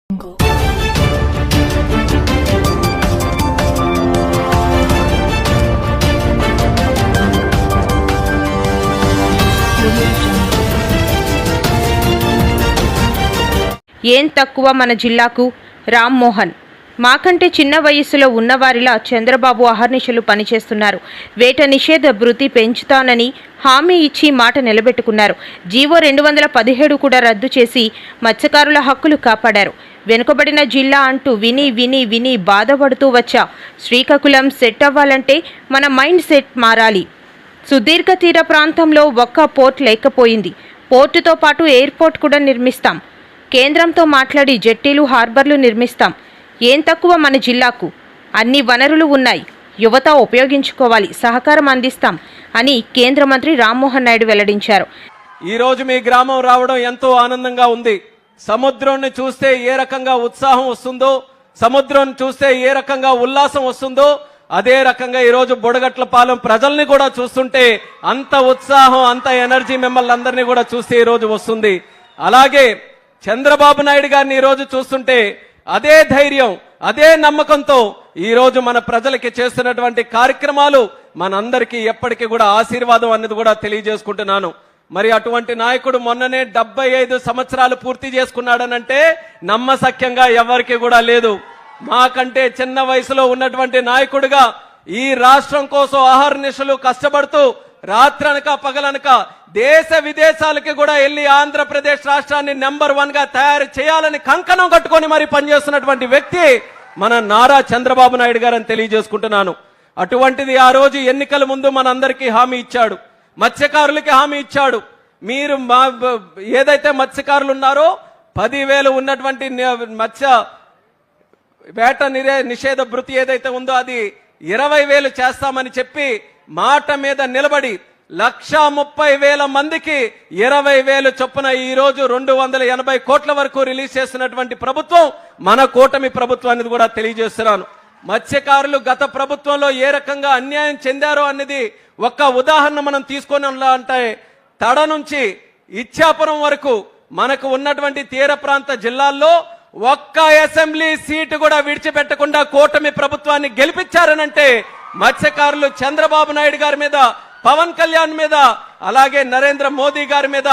ఏం తక్కువ మన జిల్లాకు రామ్మోహన్ మాకంటే చిన్న వయసులో ఉన్నవారిలా చంద్రబాబు అహర్నిశలు పనిచేస్తున్నారు. వేట నిషేధ భృతి పెంచుతానని హామీ ఇచ్చి మాట నిలబెట్టుకున్నారు. జీవో 217 కూడా రద్దు చేసి మత్స్యకారుల హక్కులు కాపాడారు. వెనుకబడిన జిల్లా అంటూ విని విని విని బాధపడుతూ వచ్చా. శ్రీకాకుళం సెట్ అవ్వాలంటే మన మైండ్ సెట్ మారాలి. సుదీర్ఘ తీర ప్రాంతంలో ఒక్క పోర్ట్ లేకపోయింది. పోర్టుతో పాటు ఎయిర్పోర్ట్ కూడా నిర్మిస్తాం. కేంద్రంతో మాట్లాడి జెట్టీలు హార్బర్లు నిర్మిస్తాం. ఏం తక్కువ మన జిల్లాకు, అన్ని వనరులు ఉన్నాయి, యువత ఉపయోగించుకోవాలి, సహకారం అందిస్తాం అని కేంద్ర మంత్రి రామ్మోహన్ నాయుడు వెల్లడించారు. ఈరోజు మీ గ్రామం రావడం ఎంతో ఆనందంగా ఉంది. సముద్రాన్ని చూస్తే ఏ రకంగా ఉత్సాహం వస్తుందో, సముద్రం చూస్తే ఏ రకంగా ఉల్లాసం వస్తుందో, అదే రకంగా ఈరోజు బుడగట్లపాలెం ప్రజల్ని కూడా చూస్తుంటే అంత ఉత్సాహం, అంత ఎనర్జీ మిమ్మల్ని అందరినీ కూడా చూస్తే ఈరోజు వస్తుంది. అలాగే చంద్రబాబు నాయుడు గారిని ఈరోజు చూస్తుంటే అదే ధైర్యం, అదే నమ్మకంతో ఈరోజు మన ప్రజలకి చేస్తున్నటువంటి కార్యక్రమాలు మనందరికీ ఎప్పటికీ కూడా ఆశీర్వాదం అనేది కూడా తెలియజేసుకుంటున్నాను. మరి అటువంటి నాయకుడు మొన్ననే 75 సంవత్సరాలు పూర్తి చేసుకున్నాడనంటే నమ్మశక్యంగా ఎవరికి కూడా లేదు. మాకంటే చిన్న వయసులో ఉన్నటువంటి నాయకుడిగా ఈ రాష్ట్రం కోసం అహర్నిశలు కష్టపడుతూ రాత్రనక పగలనక దేశ విదేశాలకి కూడా వెళ్ళి ఆంధ్రప్రదేశ్ రాష్ట్రాన్ని నెంబర్ 1 గా తయారు చేయాలని కంకణం కట్టుకొని మరి పనిచేస్తున్నటువంటి వ్యక్తి మన నారా చంద్రబాబు నాయుడు గారని తెలియజేసుకుంటున్నాను. అటువంటిది ఆ రోజు ఎన్నికల ముందు మనందరికీ హామీ ఇచ్చాడు, మత్స్యకారులకి హామీ ఇచ్చాడు. మీరు ఏదైతే మత్స్యకారులు ఉన్నారో 10,000 ఉన్నటువంటి మత్స్య వేట నిషేధ భృతి ఏదైతే ఉందో అది 20,000 చేస్తామని చెప్పి మాట మీద నిలబడి 130,000 మందికి 20,000 చొప్పున ఈ రోజు 280 కోట్ల వరకు రిలీజ్ చేసినటువంటి ప్రభుత్వం మన కూటమి ప్రభుత్వం అనేది కూడా తెలియజేస్తున్నాను. మత్స్యకారులు గత ప్రభుత్వంలో ఏ రకంగా అన్యాయం చెందారో అనేది ఒక్క ఉదాహరణ మనం తీసుకొని అంటే తడ నుంచి ఇచ్చాపురం వరకు మనకు ఉన్నటువంటి తీర ప్రాంత జిల్లాల్లో ఒక్క అసెంబ్లీ సీటు కూడా విడిచిపెట్టకుండా కూటమి ప్రభుత్వాన్ని గెలిపించారనంటే మత్స్యకారులు చంద్రబాబు నాయుడు గారి మీద, పవన్ కళ్యాణ్ మీద, అలాగే నరేంద్ర మోదీ గారి మీద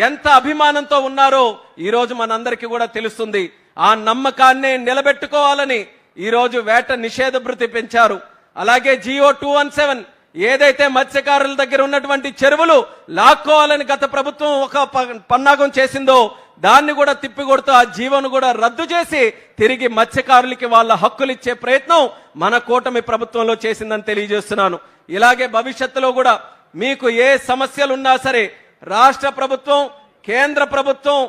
ఎంత అభిమానంతో ఉన్నారో ఈరోజు మనందరికీ కూడా తెలుస్తుంది. ఆ నమ్మకాన్ని నిలబెట్టుకోవాలని ఈరోజు వేట నిషేధ భృతి పెంచారు. అలాగే జియో 217 ఏదైతే మత్స్యకారుల దగ్గర ఉన్నటువంటి చెరువులు లాక్కోవాలని గత ప్రభుత్వం ఒక పన్నాగం చేసిందో దాన్ని కూడా తిప్పికొడుతూ ఆ జీవోను కూడా రద్దు చేసి తిరిగి మత్స్యకారులకి వాళ్ళ హక్కులు ఇచ్చే ప్రయత్నం మన కూటమి ప్రభుత్వంలో చేసిందని తెలియజేస్తున్నాను. ఇలాగే భవిష్యత్తులో కూడా మీకు ఏ సమస్యలున్నా సరే రాష్ట్ర ప్రభుత్వం, కేంద్ర ప్రభుత్వం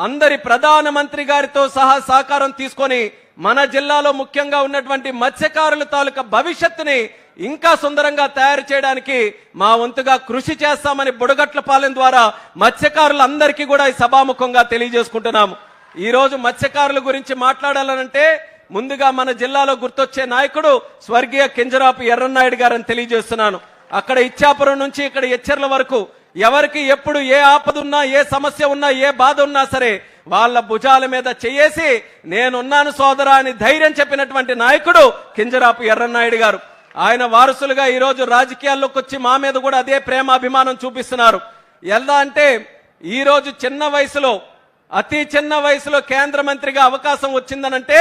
అందరి ప్రధానమంత్రి గారితో సహా సహకారం తీసుకొని మన జిల్లాలో ముఖ్యంగా ఉన్నటువంటి మత్స్యకారుల తాలూకా భవిష్యత్తుని ఇంకా సుందరంగా తయారు చేయడానికి మా వంతుగా కృషి చేస్తామని బుడగట్లపాలెం ద్వారా మత్స్యకారులందరికీ కూడా ఈ సభాముఖంగా తెలియజేసుకుంటున్నాము. ఈ రోజు మత్స్యకారుల గురించి మాట్లాడాలనంటే ముందుగా మన జిల్లాలో గుర్తొచ్చే నాయకుడు స్వర్గీయ కింజరాపు ఎర్రన్నాయుడు గారని తెలియజేస్తున్నాను. అక్కడ ఇచ్చాపురం నుంచి ఇక్కడ ఎచ్చెర్ల వరకు ఎవరికి ఎప్పుడు ఏ ఆపద ఉన్నా, ఏ సమస్య ఉన్నా, ఏ బాధ ఉన్నా సరే వాళ్ళ భుజాల మీద చేయేసి నేనున్నాను సోదరా అని ధైర్యం చెప్పినటువంటి నాయకుడు కింజరాపు ఎర్రన్నాయుడు గారు. ఆయన వారసులుగా ఈరోజు రాజకీయాల్లోకి వచ్చి మా మీద కూడా అదే ప్రేమాభిమానం చూపిస్తున్నారు. ఎలా అంటే ఈరోజు చిన్న వయసులో, అతి చిన్న వయసులో కేంద్ర మంత్రిగా అవకాశం వచ్చిందనంటే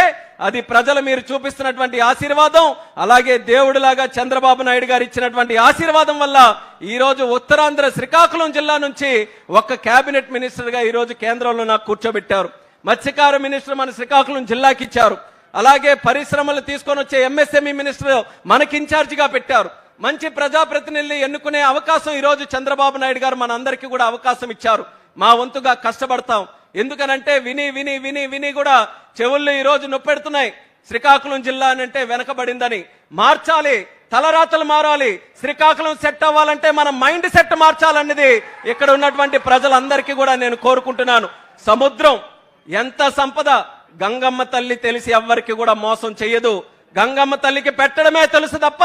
అది ప్రజలు మీరు చూపిస్తున్నటువంటి ఆశీర్వాదం, అలాగే దేవుడిలాగా చంద్రబాబు నాయుడు గారు ఇచ్చినటువంటి ఆశీర్వాదం వల్ల ఈరోజు ఉత్తరాంధ్ర శ్రీకాకుళం జిల్లా నుంచి ఒక కేబినెట్ మినిస్టర్ గా ఈరోజు కేంద్రంలో నాకు కూర్చోబెట్టారు. మత్స్యకార మినిస్టర్ మన శ్రీకాకుళం జిల్లాకి ఇచ్చారు. అలాగే పరిశ్రమలు తీసుకొని వచ్చే ఎంఎస్ఎంఈ మినిస్టర్ మనకి ఇన్ఛార్జిగా పెట్టారు. మంచి ప్రజాప్రతినిధులు ఎన్నుకునే అవకాశం ఈరోజు చంద్రబాబు నాయుడు గారు మన అందరికీ కూడా అవకాశం ఇచ్చారు. మా వంతుగా కష్టపడతాం. ఎందుకనంటే విని విని విని విని కూడా చెవుళ్ళు ఈరోజు నొప్పెడుతున్నాయి. శ్రీకాకుళం జిల్లా అంటే వెనకబడిందని మార్చాలి, తలరాతలు మారాలి. శ్రీకాకుళం సెట్ అవ్వాలంటే మన మైండ్ సెట్ మార్చాలన్నది ఇక్కడ ఉన్నటువంటి ప్రజలందరికీ కూడా నేను కోరుకుంటున్నాను. సముద్రం ఎంత సంపద, గంగమ్మ తల్లి తెలిసి ఎవ్వరికి కూడా మోసం చెయ్యదు. గంగమ్మ తల్లికి పెట్టడమే తెలుసు తప్ప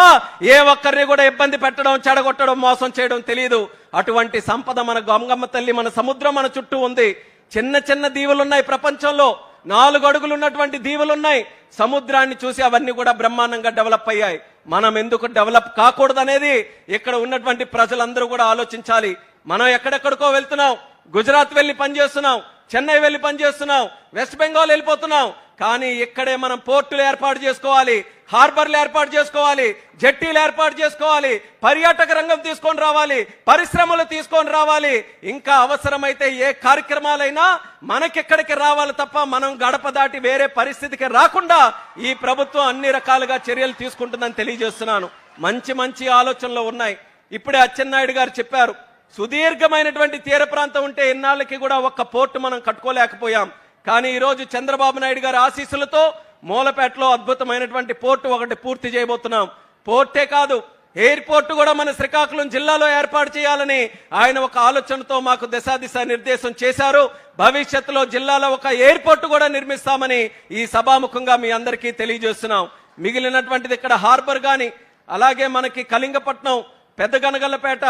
ఏ ఒక్కరిని కూడా ఇబ్బంది పెట్టడం, చెడగొట్టడం, మోసం చేయడం తెలియదు. అటువంటి సంపద మన గంగమ్మ తల్లి, మన సముద్రం మన చుట్టూ ఉంది. చిన్న చిన్న దీవులున్నాయి ప్రపంచంలో. 4 అడుగులు ఉన్నటువంటి దీవులు ఉన్నాయి. సముద్రాన్ని చూసి అవన్నీ కూడా బ్రహ్మాండంగా డెవలప్ అయ్యాయి. మనం ఎందుకు డెవలప్ కాకూడదనేది ఇక్కడ ఉన్నటువంటి ప్రజలందరూ కూడా ఆలోచించాలి. మనం ఎక్కడెక్కడికో వెళ్తున్నాం, గుజరాత్ వెళ్ళి పనిచేస్తున్నాం, చెన్నై వెళ్ళి పనిచేస్తున్నాం, వెస్ట్ బెంగాల్ వెళ్ళిపోతున్నాం. కానీ ఇక్కడే మనం పోర్టులు ఏర్పాటు చేసుకోవాలి, హార్బర్లు ఏర్పాటు చేసుకోవాలి, జట్టీలు ఏర్పాటు చేసుకోవాలి, పర్యాటక రంగం తీసుకొని రావాలి, పరిశ్రమలు తీసుకొని రావాలి. ఇంకా అవసరమైతే ఏ కార్యక్రమాలైనా మనకెక్కడికి రావాలి తప్ప మనం గడప దాటి వేరే పరిస్థితికి రాకుండా ఈ ప్రభుత్వం అన్ని రకాలుగా చర్యలు తీసుకుంటుందని తెలియజేస్తున్నాను. మంచి మంచి ఆలోచనలు ఉన్నాయి. ఇప్పుడే అచ్చెన్నాయుడు గారు చెప్పారు, సుదీర్ఘమైనటువంటి తీర ప్రాంతం ఉంటే ఇన్నాళ్ళకి కూడా ఒక్క పోర్టు మనం కట్టుకోలేకపోయాం. కానీ ఈరోజు చంద్రబాబు నాయుడు గారి ఆశీస్సులతో మూలపేటలో అద్భుతమైనటువంటి పోర్టు ఒకటి పూర్తి చేయబోతున్నాం. పోర్టే కాదు, ఎయిర్పోర్ట్ కూడా మన శ్రీకాకుళం జిల్లాలో ఏర్పాటు చేయాలని ఆయన ఒక ఆలోచనతో మాకు దిశ నిర్దేశం చేశారు. భవిష్యత్తులో జిల్లాలో ఒక ఎయిర్పోర్ట్ కూడా నిర్మిస్తామని ఈ సభాముఖంగా మీ అందరికీ తెలియజేస్తున్నాం. మిగిలినటువంటిది ఇక్కడ హార్బర్ గాని, అలాగే మనకి కళింగపట్నం, పెద్దగనగల్లపేట,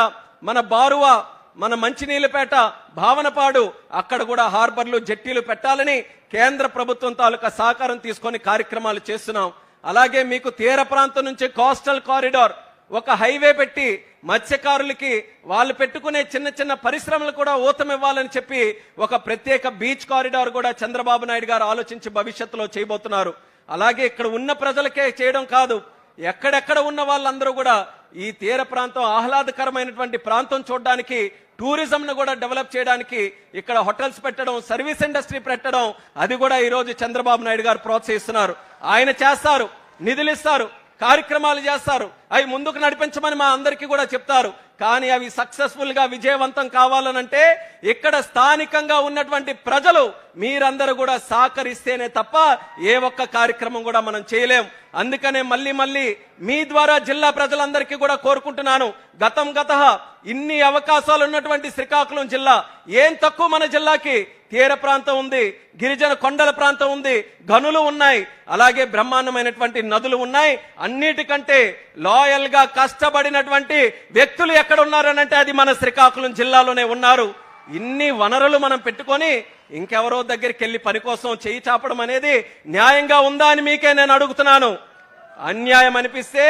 మన బారువా, మన మంచినీళ్ళపేట, భావనపాడు, అక్కడ కూడా హార్బర్లు జట్టీలు పెట్టాలని కేంద్ర ప్రభుత్వం తాలూకా సహకారం తీసుకొని కార్యక్రమాలు చేస్తున్నాం. అలాగే మీకు తీర ప్రాంతం నుంచి కోస్టల్ కారిడార్ ఒక హైవే పెట్టి మత్స్యకారులకి వాళ్ళు పెట్టుకునే చిన్న చిన్న పరిశ్రమలు కూడా ఊతమివ్వాలని చెప్పి ఒక ప్రత్యేక బీచ్ కారిడార్ కూడా చంద్రబాబు నాయుడు గారు ఆలోచించి భవిష్యత్తులో చేయబోతున్నారు. అలాగే ఇక్కడ ఉన్న ప్రజలకే చేయడం కాదు, ఎక్కడెక్కడ ఉన్న వాళ్ళందరూ కూడా ఈ తీర ప్రాంతం ఆహ్లాదకరమైనటువంటి ప్రాంతం చూడడానికి, టూరిజంను కూడా డెవలప్ చేయడానికి ఇక్కడ హోటల్స్ పెట్టడం, సర్వీస్ ఇండస్ట్రీ పెట్టడం, అది కూడా ఈరోజు చంద్రబాబు నాయుడు గారు ప్రోత్సహిస్తున్నారు. ఆయన చేస్తారు, నిధులు ఇస్తారు, కార్యక్రమాలు చేస్తారు, అవి ముందుకు నడిపించమని మా అందరికీ కూడా చెప్తారు. కానీ అవి సక్సెస్ఫుల్ గా విజయవంతం కావాలనంటే ఇక్కడ స్థానికంగా ఉన్నటువంటి ప్రజలు మీరందరూ కూడా సహకరిస్తేనే తప్ప ఏ ఒక్క కార్యక్రమం కూడా మనం చేయలేం. అందుకనే మళ్ళీ మీ ద్వారా జిల్లా ప్రజలందరికీ కూడా కోరుకుంటున్నాను, గత ఇన్ని అవకాశాలు ఉన్నటువంటి శ్రీకాకుళం జిల్లా ఏం తక్కువ మన జిల్లాకి? తీర ప్రాంతం ఉంది, గిరిజన కొండల ప్రాంతం ఉంది, గనులు ఉన్నాయి, అలాగే బ్రహ్మాండమైనటువంటి నదులు ఉన్నాయి. అన్నిటికంటే లాయల్ గా కష్టపడినటువంటి వ్యక్తులు ఎక్కడ ఉన్నారనంటే అది మన శ్రీకాకుళం జిల్లాలోనే ఉన్నారు. ఇన్ని వనరులు మనం పెట్టుకొని ఇంకెవరో దగ్గరికి వెళ్ళి పని కోసం చేయి చాపడం అనేది న్యాయంగా ఉందా అని మీకే నేను అడుగుతున్నాను. అన్యాయం అనిపిస్తే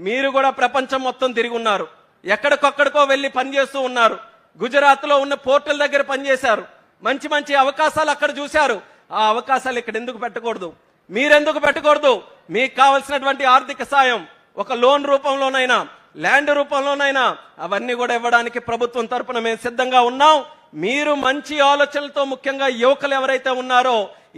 మీరు కూడా ప్రపంచం మొత్తం తిరిగి ఉన్నారు, ఎక్కడికొక్కడికో వెళ్ళి పనిచేస్తూ ఉన్నారు. గుజరాత్ లో ఉన్న పోర్టుల దగ్గర పనిచేశారు, మంచి మంచి అవకాశాలు అక్కడ చూశారు. ఆ అవకాశాలు ఇక్కడ ఎందుకు పెట్టకూడదు? మీరెందుకు పెట్టకూడదు? మీకు కావలసినటువంటి ఆర్థిక సాయం ఒక లోన్ రూపంలోనైనా, ల్యాండ్ రూపంలోనైనా అవన్నీ కూడా ఇవ్వడానికి ప్రభుత్వం తరపున మేము సిద్ధంగా ఉన్నాం. మీరు మంచి ఆలోచనలతో, ముఖ్యంగా యువకులు ఎవరైతే ఉన్నారో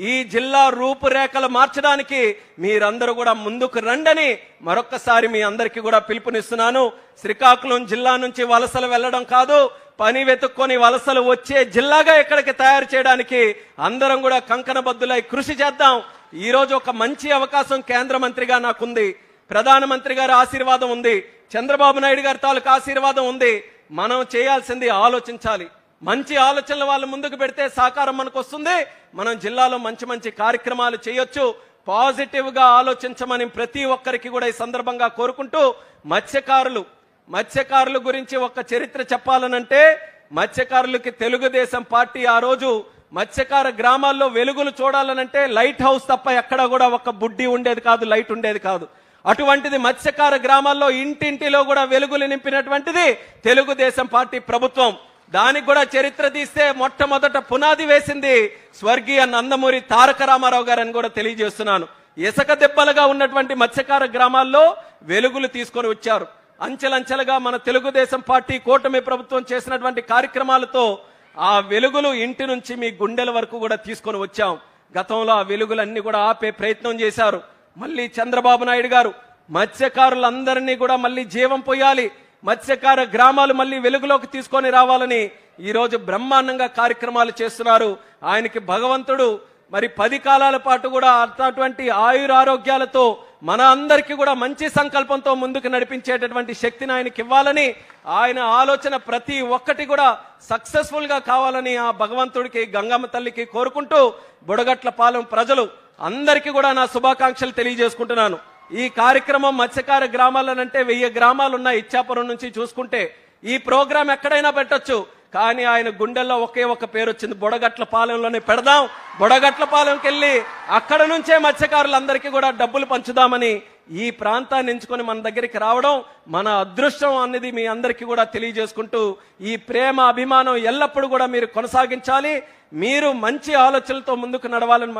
ఈ జిల్లా రూపురేఖలు మార్చడానికి మీరందరూ కూడా ముందుకు రండని మరొక్కసారి మీ అందరికీ కూడా పిలుపునిస్తున్నాను. శ్రీకాకుళం జిల్లా నుంచి వలసలు వెళ్లడం కాదు, పని వెతుక్కొని వలసలు వచ్చే జిల్లాగా ఇక్కడికి తయారు చేయడానికి అందరం కూడా కంకణబద్దులై కృషి చేద్దాం. ఈ రోజు ఒక మంచి అవకాశం కేంద్ర మంత్రిగా నాకుంది, ప్రధానమంత్రి గారి ఆశీర్వాదం ఉంది, చంద్రబాబు నాయుడు గారి తాలూకు ఆశీర్వాదం ఉంది. మనం చేయాల్సింది ఆలోచించాలి. మంచి ఆలోచనలు వాళ్ళు ముందుకు పెడితే సహకారం మనకు వస్తుంది. మనం జిల్లాలో మంచి మంచి కార్యక్రమాలు చేయొచ్చు. పాజిటివ్ గా ఆలోచించమని ప్రతి ఒక్కరికి కూడా ఈ సందర్భంగా కోరుకుంటూ, మత్స్యకారుల గురించి ఒక చరిత్ర చెప్పాలనంటే, మత్స్యకారులకి తెలుగుదేశం పార్టీ ఆ రోజు మత్స్యకార గ్రామాల్లో వెలుగులు చూడాలనంటే లైట్ హౌస్ తప్ప ఎక్కడ కూడా ఒక బుడ్డి ఉండేది కాదు, లైట్ ఉండేది కాదు. అటువంటిది మత్స్యకార గ్రామాల్లో ఇంటింటిలో కూడా వెలుగులు నింపినటువంటిది తెలుగుదేశం పార్టీ ప్రభుత్వం. దానికి కూడా చరిత్ర తీస్తే మొట్టమొదట పునాది వేసింది స్వర్గీయ నందమూరి తారక రామారావు గారని కూడా తెలియజేస్తున్నాను. ఇసుక దెబ్బలుగా ఉన్నటువంటి మత్స్యకార గ్రామాల్లో వెలుగులు తీసుకొని వచ్చారు. అంచెలంచెలుగా మన తెలుగుదేశం పార్టీ కూటమి ప్రభుత్వం చేసినటువంటి కార్యక్రమాలతో ఆ వెలుగులు ఇంటి నుంచి మీ గుండెల వరకు కూడా తీసుకొని వచ్చాం. గతంలో ఆ వెలుగులన్నీ కూడా ఆపే ప్రయత్నం చేశారు. మళ్ళీ చంద్రబాబు నాయుడు గారు మత్స్యకారులందరినీ కూడా మళ్ళీ జీవం పోయాలి, మత్స్యకార గ్రామాలు మళ్ళీ వెలుగులోకి తీసుకొని రావాలని ఈ రోజు బ్రహ్మాండంగా కార్యక్రమాలు చేస్తున్నారు. ఆయనకి భగవంతుడు మరి 10 కాలాల పాటు కూడా అటువంటి ఆయురారోగ్యాలతో మన అందరికీ కూడా మంచి సంకల్పంతో ముందుకు నడిపించేటటువంటి శక్తిని ఆయనకి ఇవ్వాలని, ఆయన ఆలోచన ప్రతి ఒక్కటి కూడా సక్సెస్ఫుల్ గా కావాలని ఆ భగవంతుడికి, గంగమ్మ తల్లికి కోరుకుంటూ బుడగట్లపాలెం ప్రజలు అందరికీ కూడా నా శుభాకాంక్షలు తెలియజేసుకుంటున్నాను. ఈ కార్యక్రమం మత్స్యకార గ్రామాలనంటే 1000 గ్రామాలు ఉన్నాయి. ఇచ్చాపురం నుంచి చూసుకుంటే ఈ ప్రోగ్రాం ఎక్కడైనా పెట్టొచ్చు, కానీ ఆయన గుండెల్లో ఒకే ఒక పేరు వచ్చింది, బుడగట్ల పాలెంలోనే పెడదాం, బుడగట్ల పాలెంకి వెళ్ళి అక్కడ నుంచే మత్స్యకారులందరికీ కూడా డబ్బులు పంచుదామని ఈ ప్రాంతాన్ని ఎంచుకొని మన దగ్గరికి రావడం మన అదృష్టం అనేది మీ అందరికీ కూడా తెలియజేసుకుంటూ, ఈ ప్రేమ అభిమానం ఎల్లప్పుడూ కూడా మీరు కొనసాగించాలి, మీరు మంచి ఆలోచనలతో ముందుకు నడవాలని